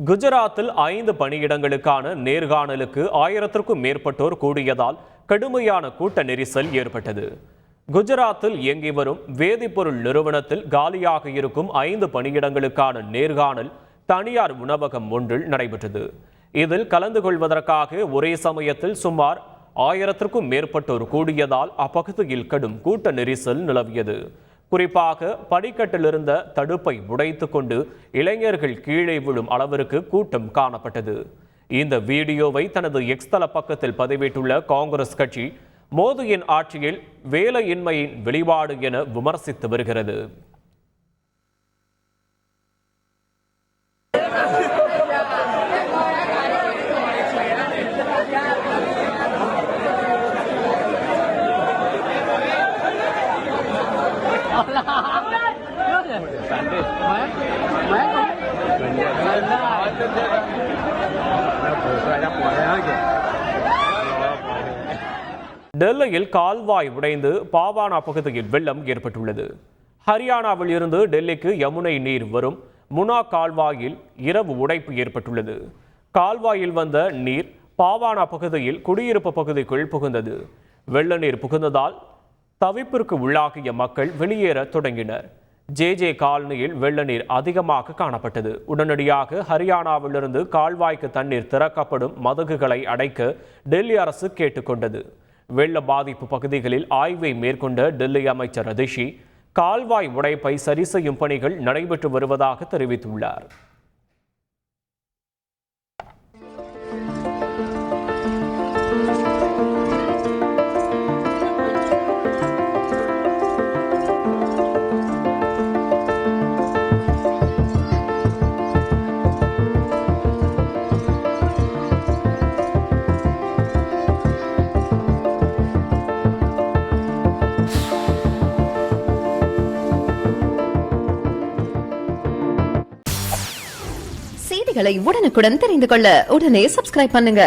குஜராத்தில் 5 பணியிடங்களுக்கான நேர்காணலுக்கு 1000க்கும் மேற்பட்டோர் கூடியதால் கடுமையான கூட்ட நெரிசல் ஏற்பட்டது. குஜராத்தில் இயங்கி வரும் வேதிப்பொருள் நிறுவனத்தில் காலியாக இருக்கும் 5 பணியிடங்களுக்கான நேர்காணல் தனியார் உணவகம் ஒன்றில் நடைபெற்றது. இதில் கலந்து கொள்வதற்காக ஒரே சமயத்தில் சுமார் 1000க்கும் மேற்பட்டோர் கூடியதால் அப்பகுதியில் கடும் கூட்ட நெரிசல் நிலவியது. குறிப்பாக படிக்கட்டில் இருந்த தடுப்பை உடைத்துக் கொண்டு இளைஞர்கள் கீழே விழும் அளவிற்கு கூட்டம் காணப்பட்டது. இந்த வீடியோவை தனது எக்ஸ் தள பக்கத்தில் பதிவிட்டுள்ள காங்கிரஸ் கட்சி மோடியின் ஆட்சியில் வேலையின்மையின் வெளிப்பாடு என விமர்சித்து வருகிறது. டெல்லியில் கால்வாய் உடைந்து பாவானா பகுதியில் வெள்ளம் ஏற்பட்டுள்ளது. ஹரியானாவில் இருந்து டெல்லிக்கு யமுனை நீர் வரும் முனா கால்வாயில் இரவு உடைப்பு ஏற்பட்டுள்ளது. கால்வாயில் வந்த நீர் பாவானா பகுதியில் குடியிருப்பு பகுதிக்குள் புகுந்தது. வெள்ள நீர் புகுந்ததால் தவிப்பிற்கு உள்ளாகிய மக்கள் வெளியேற தொடங்கினர். ஜே காலனியில் வெள்ள நீர் அதிகமாக காணப்பட்டது. உடனடியாக ஹரியானாவிலிருந்து கால்வாய்க்கு தண்ணீர் திறக்கப்படும் மதகுகளை அடைக்க டெல்லி அரசு கேட்டுக்கொண்டது. வெள்ள பாதிப்பு பகுதிகளில் ஆய்வை மேற்கொண்ட டெல்லி அமைச்சர் ரிஷி கால்வாய் உடைப்பை சரி செய்யும் பணிகள் நடைபெற்று வருவதாக தெரிவித்துள்ளார். செய்திகளை உடனுக்குடன் தெரிந்து கொள்ள உடனே சப்ஸ்கிரைப் பண்ணுங்க.